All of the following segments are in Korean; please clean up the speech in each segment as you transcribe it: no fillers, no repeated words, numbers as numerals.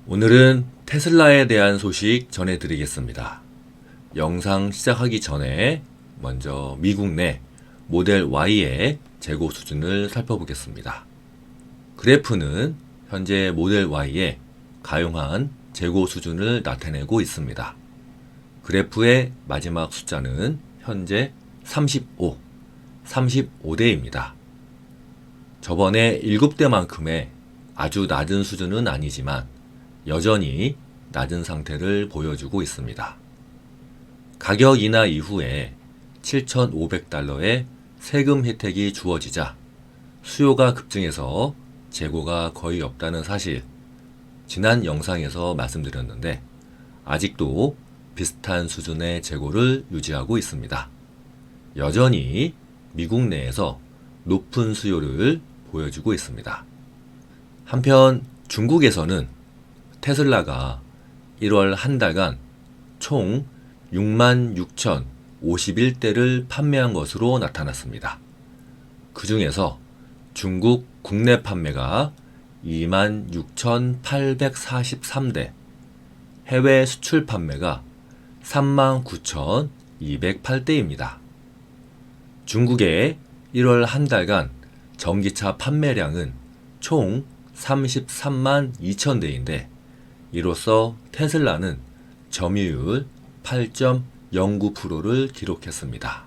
오늘은 테슬라에 대한 소식 전해드리겠습니다. 영상 시작하기 전에 먼저 미국 내 모델 Y의 재고 수준을 살펴보겠습니다. 그래프는 현재 모델 Y의 가용한 재고 수준을 나타내고 있습니다. 그래프의 마지막 숫자는 현재 35대입니다. 저번에 7대만큼의 아주 낮은 수준은 아니지만 여전히 낮은 상태를 보여주고 있습니다. 가격 인하 이후에 7,500달러의 세금 혜택이 주어지자 수요가 급증해서 재고가 거의 없다는 사실, 지난 영상에서 말씀드렸는데 아직도 비슷한 수준의 재고를 유지하고 있습니다. 여전히 미국 내에서 높은 수요를 보여주고 있습니다. 한편 중국에서는 테슬라가 1월 한 달간 총 66,051대를 판매한 것으로 나타났습니다. 그 중에서 중국 국내 판매가 26,843대, 해외 수출 판매가 39,208대입니다. 중국의 1월 한 달간 전기차 판매량은 총 33만 2천 대인데 이로써 테슬라는 점유율 8.09%를 기록했습니다.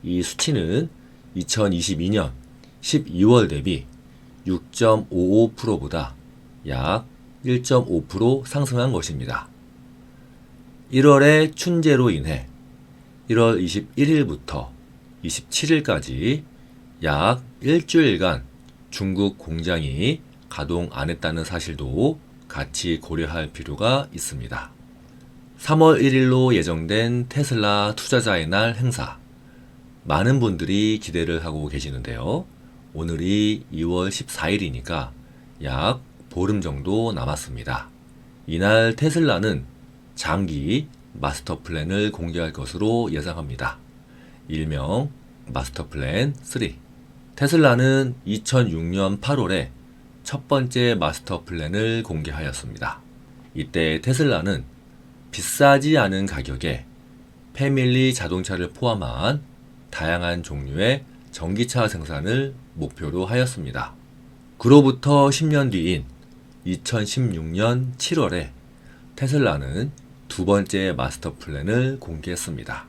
이 수치는 2022년 12월 대비 6.55%보다 약 1.5% 상승한 것입니다. 1월의 춘제로 인해 1월 21일부터 27일까지 약 일주일간 중국 공장이 가동 안 했다는 사실도 같이 고려할 필요가 있습니다. 3월 1일로 예정된 테슬라 투자자의 날 행사, 많은 분들이 기대를 하고 계시는데요. 오늘이 2월 14일이니까 약 보름 정도 남았습니다. 이날 테슬라는 장기 마스터 플랜을 공개할 것으로 예상합니다. 일명 마스터 플랜 3. 테슬라는 2006년 8월에 첫 번째 마스터 플랜을 공개하였습니다. 이때 테슬라는 비싸지 않은 가격에 패밀리 자동차를 포함한 다양한 종류의 전기차 생산을 목표로 하였습니다. 그로부터 10년 뒤인 2016년 7월에 테슬라는 두 번째 마스터 플랜을 공개했습니다.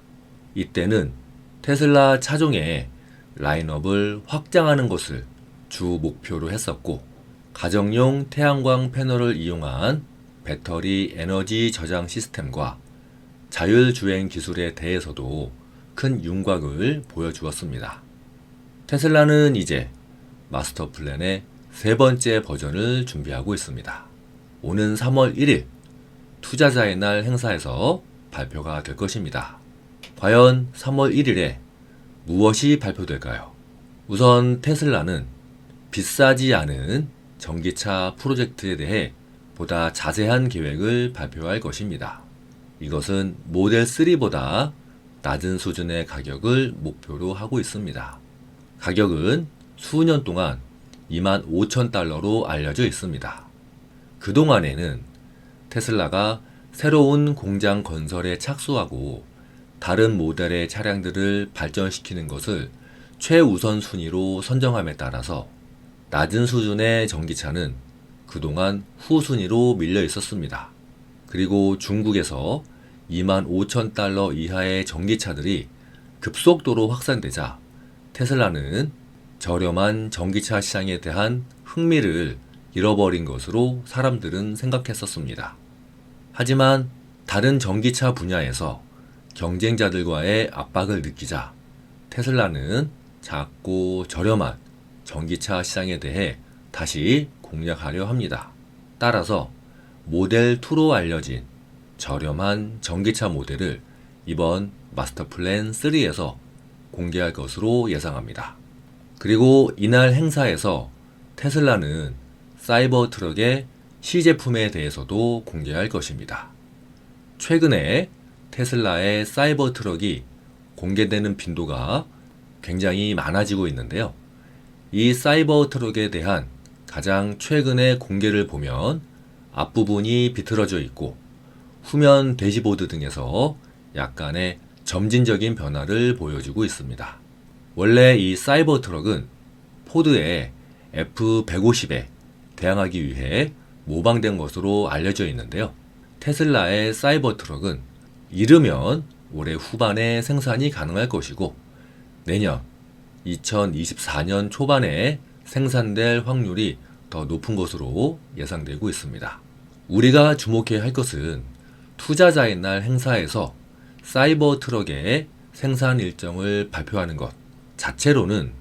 이때는 테슬라 차종의 라인업을 확장하는 것을 주 목표로 했었고, 가정용 태양광 패널을 이용한 배터리 에너지 저장 시스템과 자율주행 기술에 대해서도 큰 윤곽을 보여주었습니다. 테슬라는 이제 마스터 플랜의 세 번째 버전을 준비하고 있습니다. 오는 3월 1일 투자자의 날 행사에서 발표가 될 것입니다. 과연 3월 1일에 무엇이 발표될까요? 우선 테슬라는 비싸지 않은 전기차 프로젝트에 대해 보다 자세한 계획을 발표할 것입니다. 이것은 모델 3보다 낮은 수준의 가격을 목표로 하고 있습니다. 가격은 수년 동안 25,000달러로 알려져 있습니다. 그동안에는 테슬라가 새로운 공장 건설에 착수하고 다른 모델의 차량들을 발전시키는 것을 최우선 순위로 선정함에 따라서 낮은 수준의 전기차는 그동안 후순위로 밀려 있었습니다. 그리고 중국에서 25,000달러 이하의 전기차들이 급속도로 확산되자 테슬라는 저렴한 전기차 시장에 대한 흥미를 잃어버린 것으로 사람들은 생각했었습니다. 하지만 다른 전기차 분야에서 경쟁자들과의 압박을 느끼자 테슬라는 작고 저렴한 전기차 시장에 대해 다시 공략하려 합니다. 따라서 모델 2로 알려진 저렴한 전기차 모델을 이번 마스터 플랜 3에서 공개할 것으로 예상합니다. 그리고 이날 행사에서 테슬라는 사이버 트럭의 시제품에 대해서도 공개할 것입니다. 최근에 테슬라의 사이버 트럭이 공개되는 빈도가 굉장히 많아지고 있는데요. 이 사이버 트럭에 대한 가장 최근의 공개를 보면 앞부분이 비틀어져 있고 후면 대시보드 등에서 약간의 점진적인 변화를 보여주고 있습니다. 원래 이 사이버 트럭은 포드의 F150에 대항하기 위해 모방된 것으로 알려져 있는데요. 테슬라의 사이버 트럭은 이르면 올해 후반에 생산이 가능할 것이고 내년 2024년 초반에 생산될 확률이 더 높은 것으로 예상되고 있습니다. 우리가 주목해야 할 것은 투자자의 날 행사에서 사이버 트럭의 생산 일정을 발표하는 것 자체로는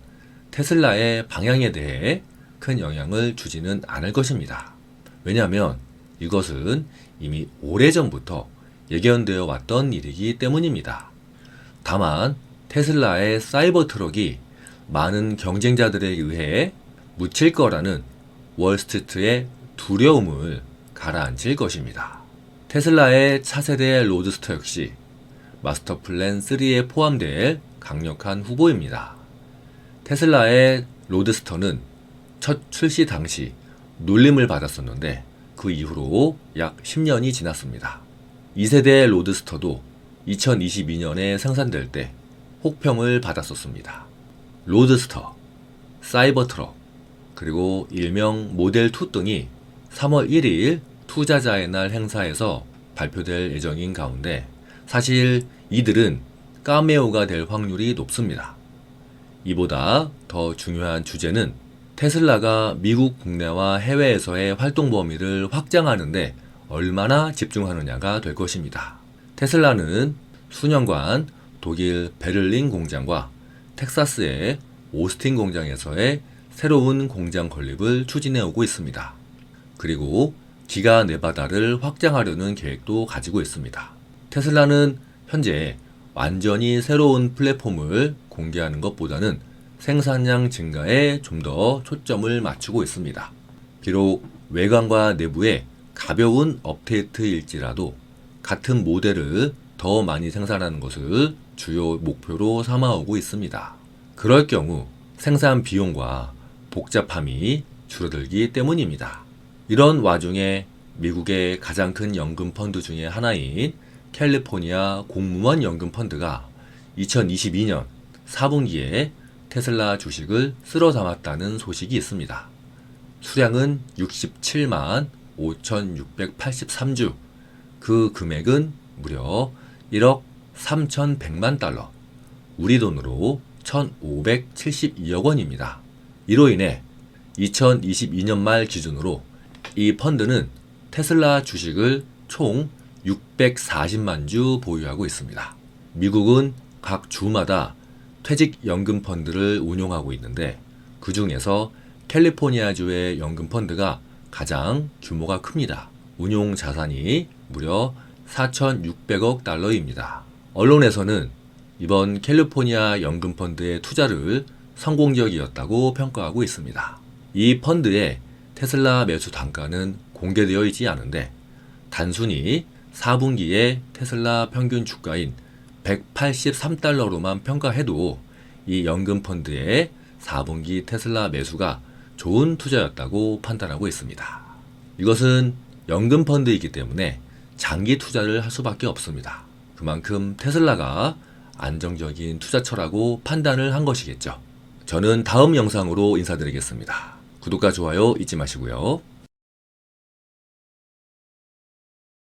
테슬라의 방향에 대해 큰 영향을 주지는 않을 것입니다. 왜냐하면 이것은 이미 오래전부터 예견되어 왔던 일이기 때문입니다. 다만 테슬라의 사이버 트럭이 많은 경쟁자들에 의해 묻힐 거라는 월스트리트의 두려움을 가라앉힐 것입니다. 테슬라의 차세대 로드스터 역시 마스터 플랜 3에 포함될 강력한 후보입니다. 테슬라의 로드스터는 첫 출시 당시 놀림을 받았었는데 그 이후로 약 10년이 지났습니다. 2세대 로드스터도 2022년에 생산될 때 혹평을 받았었습니다. 로드스터, 사이버 트럭, 그리고 일명 모델 2 등이 3월 1일 투자자의 날 행사에서 발표될 예정인 가운데 사실 이들은 카메오가 될 확률이 높습니다. 이보다 더 중요한 주제는 테슬라가 미국 국내와 해외에서의 활동 범위를 확장하는데 얼마나 집중하느냐가 될 것입니다. 테슬라는 수년간 독일 베를린 공장과 텍사스의 오스틴 공장에서의 새로운 공장 건립을 추진해 오고 있습니다. 그리고 기가 네바다를 확장하려는 계획도 가지고 있습니다. 테슬라는 현재 완전히 새로운 플랫폼을 공개하는 것보다는 생산량 증가에 좀 더 초점을 맞추고 있습니다. 비록 외관과 내부에 가벼운 업데이트일지라도 같은 모델을 더 많이 생산하는 것을 주요 목표로 삼아오고 있습니다. 그럴 경우 생산 비용과 복잡함이 줄어들기 때문입니다. 이런 와중에 미국의 가장 큰 연금 펀드 중에 하나인 캘리포니아 공무원 연금 펀드가 2022년 4분기에 테슬라 주식을 쓸어 담았다는 소식이 있습니다. 수량은 67만 5,683주, 그 금액은 무려 1억 3,100만 달러, 우리 돈으로 1,572억 원입니다. 이로 인해 2022년 말 기준으로 이 펀드는 테슬라 주식을 총 640만 주 보유하고 있습니다. 미국은 각 주마다 퇴직연금 펀드를 운용하고 있는데 그 중에서 캘리포니아주의 연금 펀드가 가장 규모가 큽니다. 운용 자산이 무려 4,600억 달러입니다. 언론에서는 이번 캘리포니아 연금 펀드의 투자를 성공적이었다고 평가하고 있습니다. 이 펀드의 테슬라 매수 단가는 공개되어 있지 않은데 단순히 4분기에 테슬라 평균 주가인 183달러로만 평가해도 이 연금 펀드의 4분기 테슬라 매수가 좋은 투자였다고 판단하고 있습니다. 이것은 연금 펀드이기 때문에 장기 투자를 할 수밖에 없습니다. 그만큼 테슬라가 안정적인 투자처라고 판단을 한 것이겠죠. 저는 다음 영상으로 인사드리겠습니다. 구독과 좋아요 잊지 마시고요.